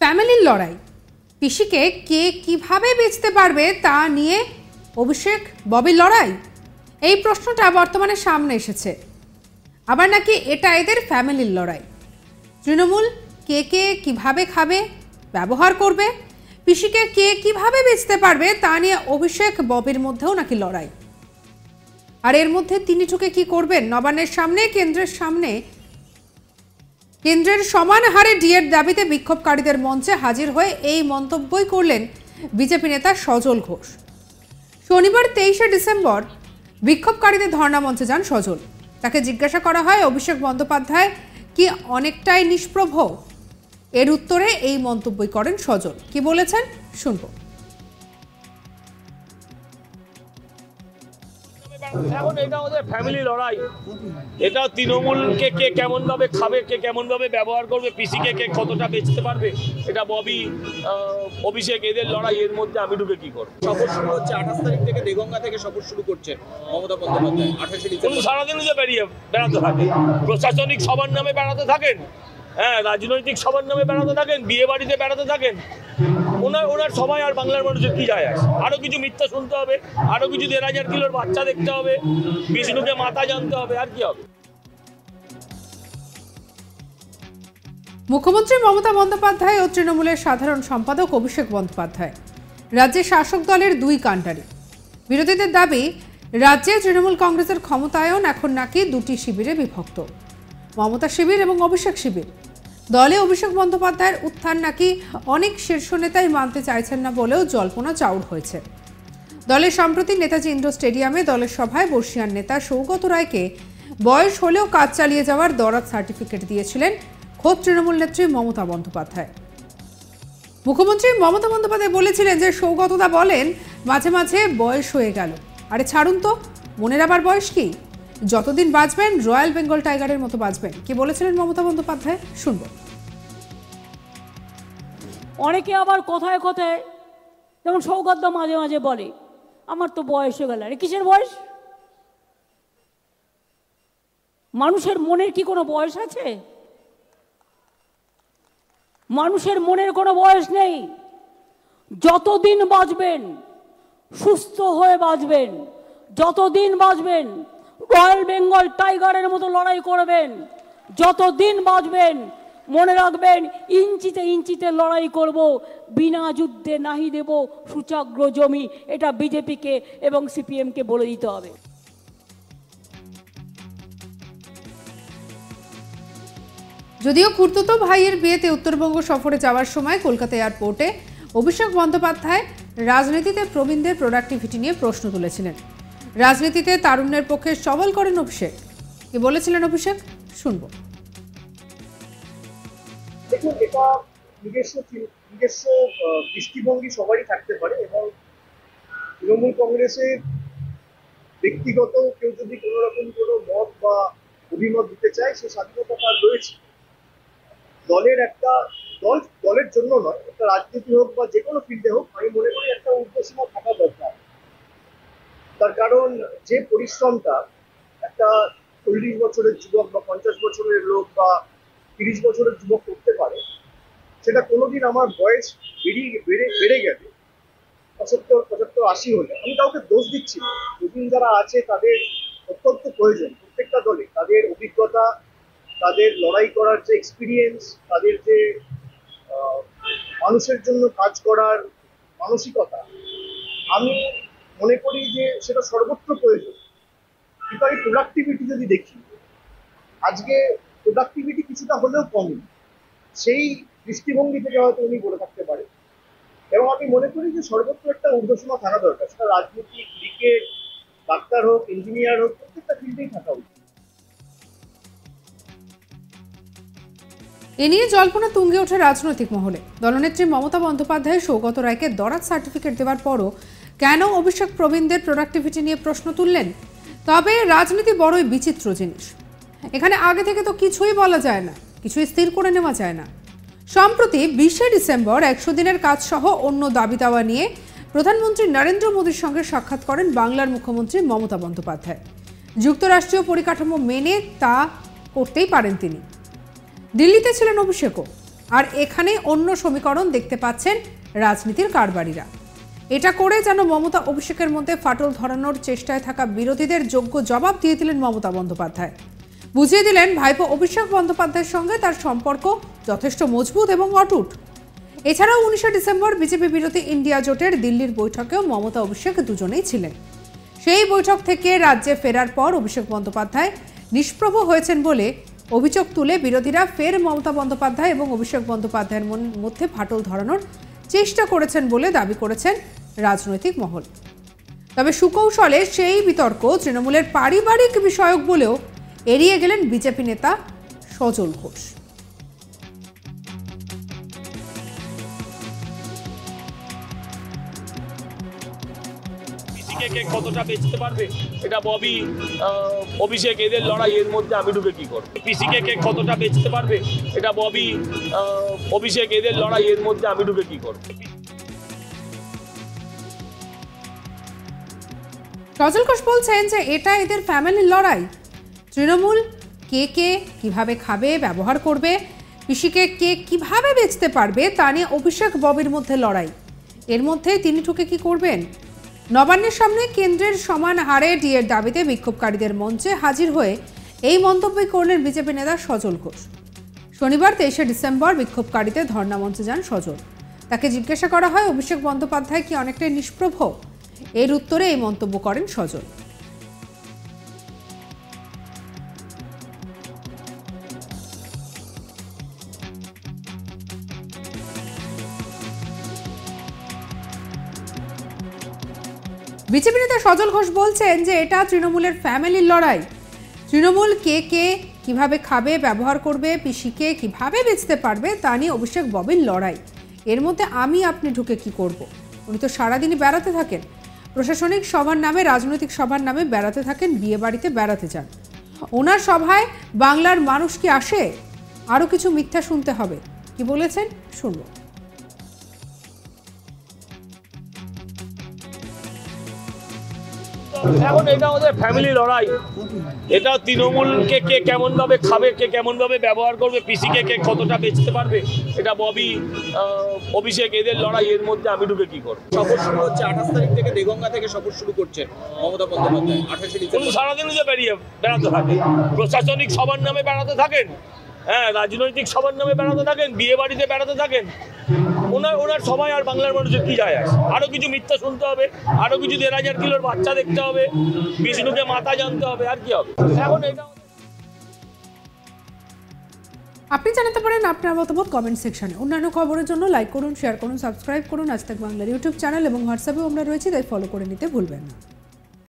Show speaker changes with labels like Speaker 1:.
Speaker 1: ফ্যামিলির লড়াই, পিসিকে কে কিভাবে বেচতে পারবে তা নিয়ে অভিষেক ববির লড়াই, এই প্রশ্নটা বর্তমানে সামনে এসেছে। আবার নাকি এটা এদের ফ্যামিলির লড়াই। তৃণমূল কে কিভাবে খাবে, ব্যবহার করবে, পিসিকে কে কিভাবে বেচতে পারবে তা নিয়ে অভিষেক ববির মধ্যেও নাকি লড়াই। আর এর মধ্যে তিনি ঢুকে কি করবেন? নবান্নের সামনে, কেন্দ্রের সমান হারে ডিএর দাবিতে বিক্ষোভকারীদের মঞ্চে হাজির হয়ে এই মন্তব্যই করলেন বিজেপি নেতা সজল ঘোষ। শনিবার 23শে ডিসেম্বর বিক্ষোভকারীদের ধর্ণা মঞ্চে যান সজল। তাকে জিজ্ঞাসা করা হয় অভিষেক বন্দ্যোপাধ্যায় কি অনেকটাই নিষ্প্রভ। এর উত্তরে এই মন্তব্যই করেন সজল। কি বলেছেন শুনবো।
Speaker 2: এখন এটা ওদের ফ্যামিলি লড়াই। এটা তৃণমূলকে কে কেমন ভাবে খাবে, কে কেমন ভাবে ব্যবহার করবে, পিসিকে কে কতটা বেচতে পারবে, এটা ববি অভিষেক এদের লড়াই। এর মধ্যে আমি ঢুকে কি করবো?
Speaker 3: সফর শুরু হচ্ছে 28 তারিখ থেকে, দেগঙ্গা থেকে সফর শুরু করছে মমতা বন্দ্যোপাধ্যায়। 28শে ডিসেম্বর
Speaker 2: সারাদিন যে বেড়াতে থাকেন, প্রশাসনিক সবার নামে বেড়াতে থাকেন, হ্যাঁ, রাজনৈতিক সবার নামে বেড়াতে থাকেন, বিয়ে বাড়িতে বেড়াতে থাকেন। ওনার সবাই আর বাংলার মানুষের কি যায় আসে? আরো কিছু মিথ্যা শুনতে হবে, আরো কিছু 1,500 কিলোর বাচ্চা দেখতে হবে, বিষ্ণুকে মাথা জানতে হবে, আর কি হবে?
Speaker 1: মুখ্যমন্ত্রী মমতা বন্দ্যোপাধ্যায় ও তৃণমূলের সাধারণ সম্পাদক অভিষেক বন্দ্যোপাধ্যায় রাজ্যের শাসক দলের দুই কাণ্ডারি। বিরোধীদের দাবি, রাজ্যে তৃণমূল কংগ্রেসের ক্ষমতায়ন এখন নাকি দুটি শিবিরে বিভক্ত, মমতা শিবির এবং অভিষেক শিবির। দলে অভিষেক বন্দ্যোপাধ্যায়ের উত্থান নাকি অনেক শীর্ষ নেতাই মানতে চাইছেন না বলেও জল্পনা চাউর হয়েছে। দলের সম্প্রতি নেতাজি ইন্ডোর স্টেডিয়ামে দলের সভায় বর্ষিয়ান নেতা সৌগত রায়কে বয়স হলেও কাজ চালিয়ে যাওয়ার দরাদ সার্টিফিকেট দিয়েছিলেন খোদ তৃণমূল নেত্রী মমতা বন্দ্যোপাধ্যায়। মুখ্যমন্ত্রী মমতা বন্দ্যোপাধ্যায় বলেছিলেন যে সৌগতদা বলেন মাঝে মাঝে বয়স হয়ে গেল। আরে ছাড়ুন তো, মনের আবার বয়স কি? যতদিন বাঁচবেন রয়্যাল বেঙ্গল টাইগারের মতো বাঁচবেন। কি বলেছিলেন মমতা বন্দ্যোপাধ্যায় শুনবো।
Speaker 4: অনেকে আবার কথায় কথায়, যেমন সৌগতদা মাঝে মাঝে বলে আমার তো বয়স হয়ে গেল। আরে কিসের বয়স? মানুষের মনের কি কোনো বয়স আছে? মানুষের মনের কোনো বয়স নেই। যতদিন বাঁচবেন, সুস্থ হয়ে বাঁচবেন, যতদিন বাঁচবেন রয়্যাল বেঙ্গল টাইগারের মতো লড়াই করবেন, যতদিন বাঁচবেন মনে রাখবেন ইঞ্চিতে ইঞ্চিতে লড়াই করব, বিনা যুদ্ধে নাহি দেব সুচাগ্র জমি। এটা বিজেপিকে এবং সিপিএমকে বলে দিতে হবে।
Speaker 1: যদিও খুড়তুতো ভাইয়ের বিয়েতে উত্তরবঙ্গ সফরে যাওয়ার সময় কলকাতা এয়ারপোর্টে অভিষেক বন্দ্যোপাধ্যায় রাজনীতিতে প্রবীণদের প্রোডাক্টিভিটি নিয়ে প্রশ্ন তুলেছিলেন। রাজনীতিতে তারুণ্যের পক্ষে সবল করেন অভিষেক। কি বলেছিলেন অভিষেক শুনবো।
Speaker 5: দেখুন, এটা নিজস্ব দৃষ্টিভঙ্গি সবারই থাকতে পারে এবং তৃণমূল কংগ্রেসের ব্যক্তিগত কেউ যদি কোনো রকম কোনো মত বা অভিমত দিতে চায় সে স্বাধীনতা তার রয়েছে। দলের জন্য নয়, একটা রাজনীতি হোক বা যে কোনো ফিল্ডে হোক, আমি মনে করি একটা ঊর্ধ্বসীমা থাকা দরকার। তার কারণ যে পরিশ্রমটা একটা 40 বছরের যুবক বা 50 বছরের লোক বা 30 বছরের যুবক করতে পারে, সেটা কোনোদিন আমার বয়স বেড়ে গেলে 75, 75, 80 হলে আমি কাউকে দোষ দিচ্ছি না। নতুন যারা আছে তাদের অত্যন্ত প্রয়োজন। প্রত্যেকটা দলে তাদের অভিজ্ঞতা, তাদের লড়াই করার যে এক্সপিরিয়েন্স, তাদের যে মানুষের জন্য কাজ করার মানসিকতা, আমি মনে করি যে সেটা সর্বত্র প্রয়োজন। কিন্তু আমি প্রোডাক্টিভিটি যদি দেখি, আজকে প্রোডাক্টিভিটি কিছুটা হলেও কম, সেই দৃষ্টিভঙ্গি থেকে হয়তো উনি বলে থাকতে পারে। এবং আমি মনে করি যে সর্বত্র একটা ঊর্ধ্বসীমা থাকা দরকার। সেটা রাজনীতি, ক্রিকেট, ডাক্তার হোক, ইঞ্জিনিয়ার হোক, প্রত্যেকটা ফিল্ডেই থাকা উচিত।
Speaker 1: এ নিয়ে জল্পনা তুঙ্গে ওঠে রাজনৈতিক মহলে। দলনেত্রী মমতা বন্দ্যোপাধ্যায় সৌগত রায়কে দরাদ সার্টিফিকেট দেওয়ার পরও কেন অভিষেক প্রবীণদের প্রোডাক্টিভিটি নিয়ে প্রশ্ন তুললেন? তবে রাজনীতি বড়ই বিচিত্র জিনিস। এখানে আগে থেকে তো কিছুই বলা যায় না, কিছুই স্থির করে নেওয়া যায় না। সম্প্রতি 20শে ডিসেম্বর 100 দিনের কাজ সহ অন্য দাবি দাওয়া নিয়ে প্রধানমন্ত্রী নরেন্দ্র মোদীর সঙ্গে সাক্ষাৎ করেন বাংলার মুখ্যমন্ত্রী মমতা বন্দ্যোপাধ্যায়। যুক্তরাষ্ট্রীয় পরিকাঠামো মেনে তা করতেই পারেন তিনি। দিল্লিতে ছিলেন অভিষেকও। আর এখানে অন্য সমীকরণ দেখতে পাচ্ছেন রাজনীতির কারবারিরা। এটা করে যেন মমতা অভিষেকের মধ্যে ফাটল ধরানোর চেষ্টায় থাকা বিরোধীদের যোগ্য জবাব দিয়ে দিলেন মমতা বন্দ্যোপাধ্যায়। বুঝিয়ে দিলেন ভাইপো অভিষেক বন্দ্যোপাধ্যায়ের সঙ্গে তার সম্পর্ক যথেষ্ট মজবুত এবং অটুট। এছাড়াও 19শে ডিসেম্বর বিজেপি বিরোধী ইন্ডিয়া জোটের দিল্লির বৈঠকেও মমতা অভিষেক দুজনেই ছিলেন। সেই বৈঠক থেকে রাজ্যে ফেরার পর অভিষেক বন্দ্যোপাধ্যায় নিষ্প্রভ হয়েছেন বলে অভিযোগ তুলে বিরোধীরা ফের মমতা বন্দ্যোপাধ্যায় এবং অভিষেক বন্দ্যোপাধ্যায়ের মধ্যে ফাটল ধরানোর চেষ্টা করেছেন বলে দাবি করেছেন রাজনৈতিক মহল। তবে সুকৌশলে সেই বিতর্ক তৃণমূলের পারিবারিক বিষয়ক বলেও এড়িয়ে গেলেন বিজেপি নেতা সজল ঘোষ।
Speaker 2: কে কতটা বেচতে পারবে এটা ববি অভিষেক এদের লড়াই, এর মধ্যে আমি ঢুকে কি করব? পিসিকে কে কতটা বেচতে পারবে এটা ববি অভিষেক এদের লড়াই, এর মধ্যে আমি ঢুকে কি করব?
Speaker 1: সজল ঘোষ বলছেন যে এটা এদের ফ্যামিলির লড়াই। তৃণমূল কে কিভাবে খাবে, ব্যবহার করবে, পিসিকে কে কিভাবে বেচতে পারবে তা নিয়ে অভিষেক ববির মধ্যে লড়াই। এর মধ্যে তিনি ঢুকে কি করবেন? নবান্নের সামনে কেন্দ্রের সমান হারে ডিএর দাবিতে বিক্ষোভকারীদের মঞ্চে হাজির হয়ে এই মন্তব্যই করলেন বিজেপি নেতা সজল ঘোষ। শনিবার 23শে ডিসেম্বর বিক্ষোভকারীদের ধর্ণা মঞ্চে যান সজল। তাকে জিজ্ঞাসা করা হয় অভিষেক বন্দ্যোপাধ্যায় কি অনেকটাই নিষ্প্রভ। এর উত্তরে এই মন্তব্য করেন সজল। বিজেপি নেতা সজল ঘোষ বলছেন যে এটা তৃণমূলের ফ্যামিলির লড়াই। তৃণমূল কে কিভাবে খাবে, ব্যবহার করবে, পিসিকে কিভাবে বেচতে পারবে তা নিয়ে অভিষেক ববির লড়াই। এর মধ্যে আপনি ঢুকে কি করব? উনি তো সারাদিনই বেড়াতে থাকেন, প্রশাসনিক সভার নামে, রাজনৈতিক সভার নামে বেড়াতে থাকেন, বিয়ে বাড়িতে বেড়াতে যান। ওনার সভায় বাংলার মানুষ কি আসে? আরও কিছু মিথ্যা শুনতে হবে। কি বলেছেন শুনবো।
Speaker 2: এখন এটা ওদের ফ্যামিলি লড়াই। এটা তৃণমূলকে কে কেমন ভাবে খাবে, কে কেমন ভাবে ব্যবহার করবে, পিসিকে কে কতটা বেচতে পারবে এটা ববি অভিষেক এদের লড়াই, এর মধ্যে আমি ঢুকে কি করব?
Speaker 3: সফর শুরু হচ্ছে 28 তারিখ থেকে দেগঙ্গা থেকে সফর শুরু করছে মমতা বন্দ্যোপাধ্যায়। 28শে ডিসেম্বর
Speaker 2: সারাদিন যে বেড়াতে থাকেন, প্রশাসনিক সভার নামে বেড়াতে থাকেন, হ্যাঁ রাজনৈতিক সভার নামে বেড়াতে থাকেন, বিয়ে বাড়িতে বেড়াতে থাকেন। ওনার সবাই আর বাংলার মানুষের কি যায় আসে? আরো কিছু মিথ্যা শুনতে হবে, আরো কিছু 1500 কিলোর বাচ্চা দেখতে হবে, বিষ্ণুকে মাথা জানতে হবে, আর কি হবে? এখন এটা
Speaker 1: আপনি জানাতে পারেন আপনার মতামত কমেন্ট সেকশনে। অন্যান্য খবরের জন্য লাইক করুন, শেয়ার করুন, সাবস্ক্রাইব করুন আজ তাক বাংলার ইউটিউব চ্যানেল এবং হোয়াটসঅ্যাপেও আমরা রয়েছি, তাই ফলো করে নিতে ভুলবেন না।